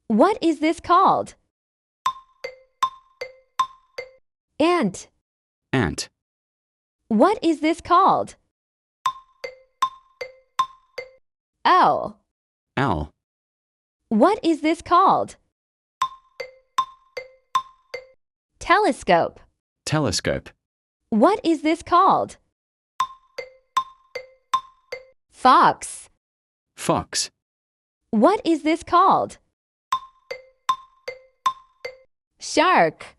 What is this called? Ant. Ant. What is this called? Owl. Owl. What is this called? Telescope. Telescope. What is this called? Fox. Fox. What is this called? Shark.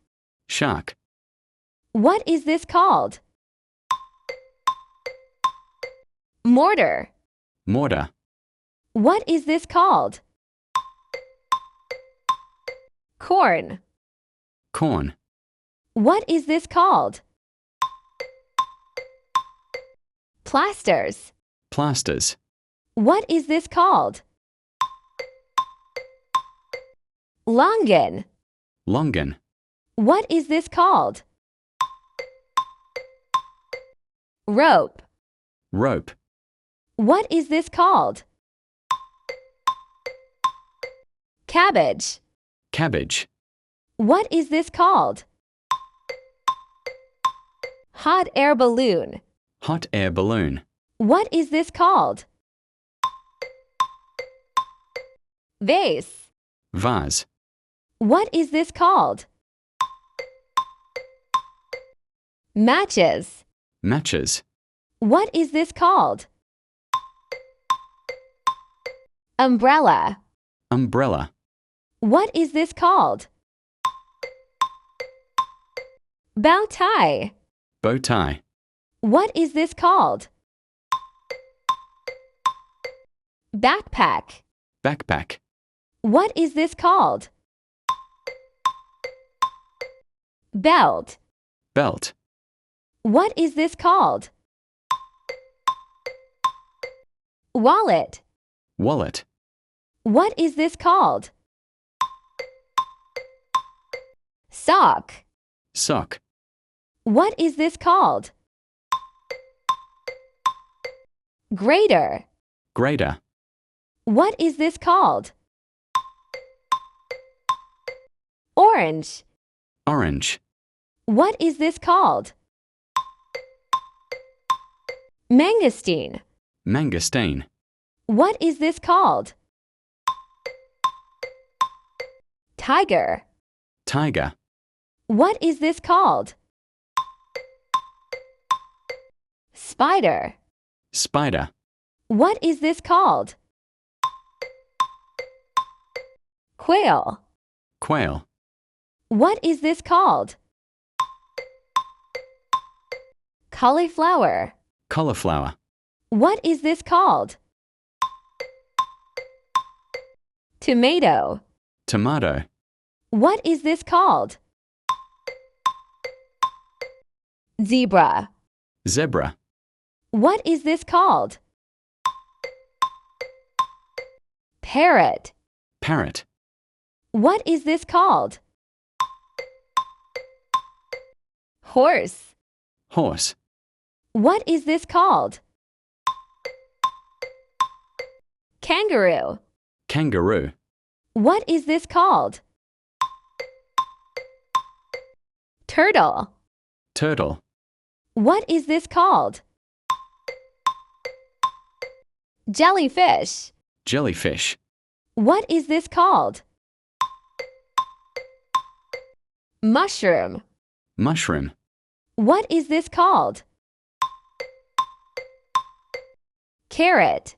Shark. What is this called? Mortar. Mortar. What is this called? Corn. Corn. What is this called? Plasters. Plasters. What is this called? Longan. Longan. What is this called? Rope. Rope. What is this called? Cabbage. Cabbage. What is this called? Hot air balloon. Hot air balloon. What is this called? Vase. Vase. What is this called? Matches. Matches. What is this called? Umbrella. Umbrella. What is this called? Bow tie. Bow tie. What is this called? Backpack. Backpack. What is this called? Belt. Belt. What is this called? Wallet. Wallet. What is this called? Sock. Sock. What is this called? Grater. Grater. What is this called? Orange. Orange. What is this called? Mangosteen. Mangosteen. What is this called? Tiger. Tiger. What is this called? Spider. Spider. What is this called? Quail. Quail. What is this called? Cauliflower. Cauliflower. What is this called? Tomato. Tomato. What is this called? Zebra. Zebra. What is this called? Parrot. Parrot. What is this called? Horse. Horse. What is this called? Kangaroo. Kangaroo. What is this called? Turtle. Turtle. What is this called? Jellyfish. Jellyfish. What is this called? Mushroom. Mushroom. What is this called? Carrot.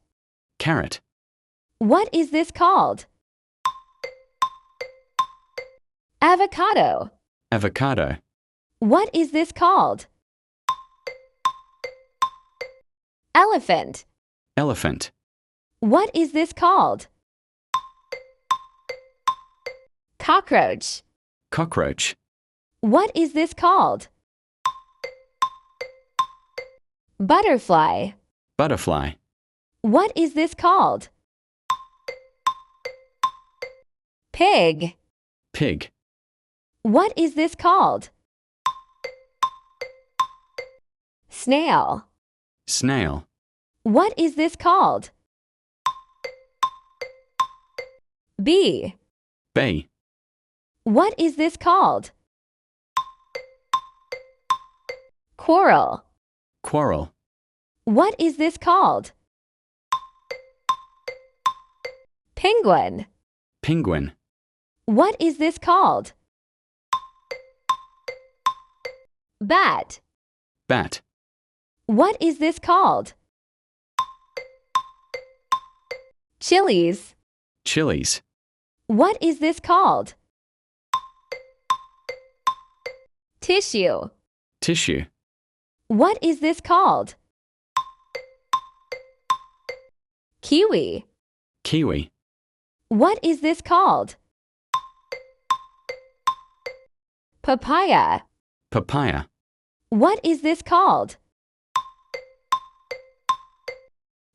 Carrot. What is this called? Avocado. Avocado. What is this called? Elephant. Elephant. What is this called? Cockroach. Cockroach. What is this called? Butterfly. Butterfly. What is this called? Pig. Pig. What is this called? Snail. Snail. What is this called? Bee. Bee. What is this called? Quarrel. Quarrel. What is this called? Penguin. Penguin. What is this called? Bat. Bat. What is this called? Chilies. Chilies. What is this called? Tissue. Tissue. What is this called? Kiwi. Kiwi. What is this called? Papaya. Papaya. What is this called?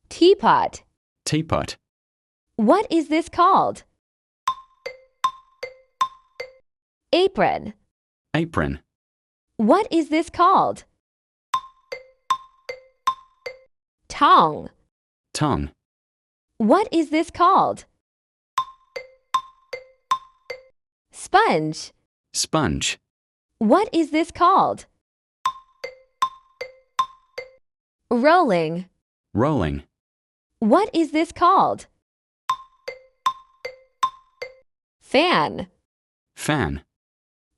Teapot. Teapot. What is this called? Apron. Apron. What is this called? Tongue. Tongue. What is this called? Sponge. Sponge. What is this called? Rolling. Rolling. What is this called? Fan. Fan.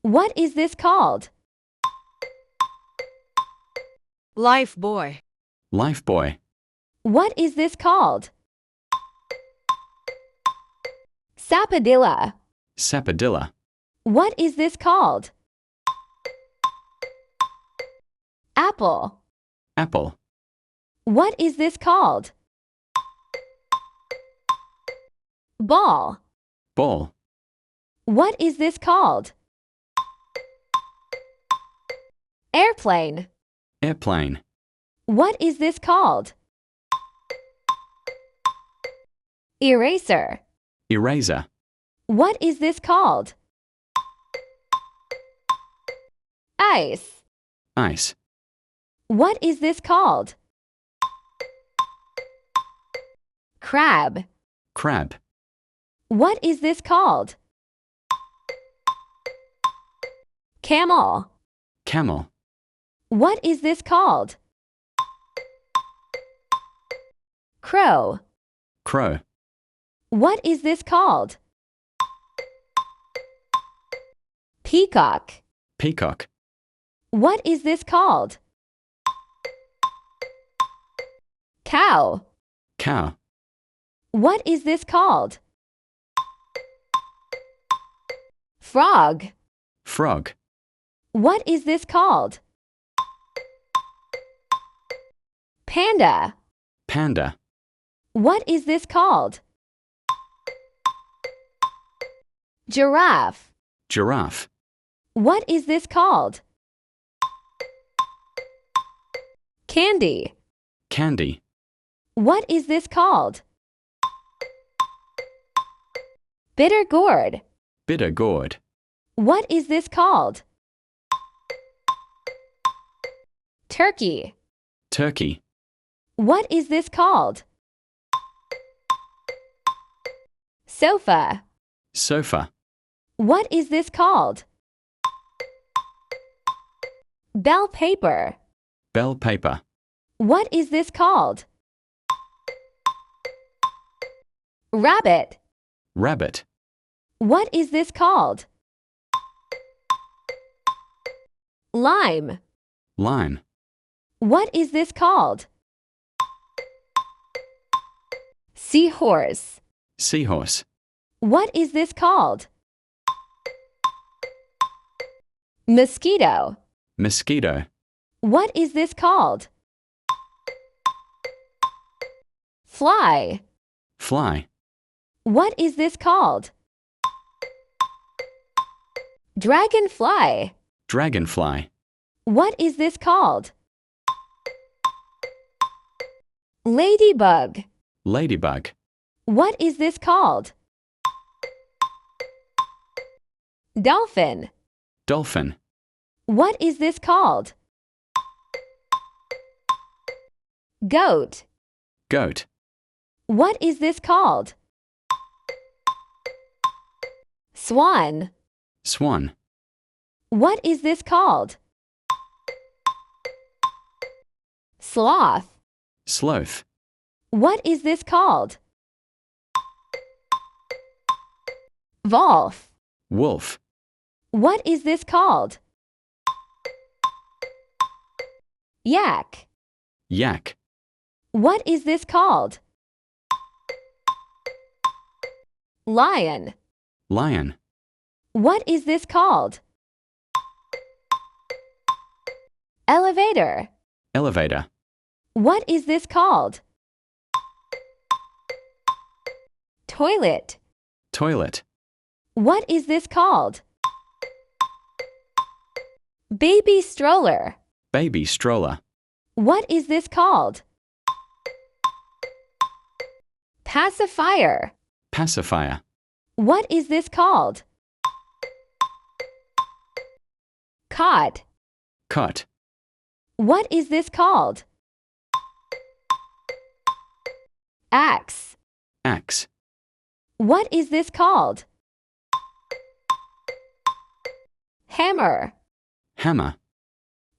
What is this called? Life boy. Lifebuoy. What is this called? Sapodilla. Sapodilla. What is this called? Apple. Apple. What is this called? Ball. Ball. What is this called? Airplane. Airplane. What is this called? Eraser. Eraser. What is this called? Ice. Ice. What is this called? Crab. Crab. What is this called? Camel. Camel. What is this called? Crow. Crow. What is this called? Peacock. Peacock. What is this called? Cow. Cow. What is this called? Frog. Frog. What is this called? Panda. Panda. What is this called? Giraffe. Giraffe. What is this called? Candy. Candy. What is this called? Bitter gourd. Bitter gourd. What is this called? Turkey. Turkey. What is this called? Sofa. Sofa. What is this called? Bell paper. Bell paper. What is this called? Rabbit. Rabbit. What is this called? Lime. Lime. What is this called? Seahorse. Seahorse. What is this called? Mosquito. Mosquito. What is this called? Fly. Fly. What is this called? Dragonfly. Dragonfly. What is this called? Ladybug. Ladybug. What is this called? Dolphin. Dolphin. What is this called? Goat. Goat. What is this called? Swan. Swan. What is this called? Sloth. Sloth. What is this called? Wolf. Wolf. What is this called? Yak. Yak. What is this called? Lion. Lion. What is this called? Elevator. Elevator. What is this called? Toilet. Toilet. What is this called? Baby stroller. Baby stroller. What is this called? Pacifier. Pacifier. What is this called? Cot. Cot. What is this called? Axe. Axe. What is this called? Hammer. Hammer.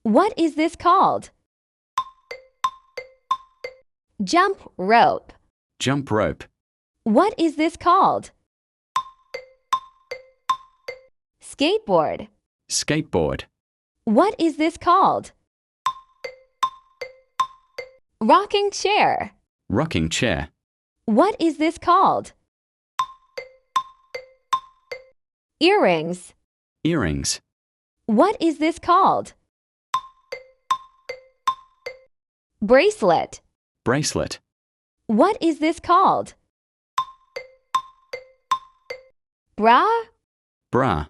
What is this called? Jump rope. Jump rope. What is this called? Skateboard. Skateboard. What is this called? Rocking chair. Rocking chair. What is this called? Earrings. Earrings. What is this called? Bracelet. Bracelet. What is this called? Bra. Bra.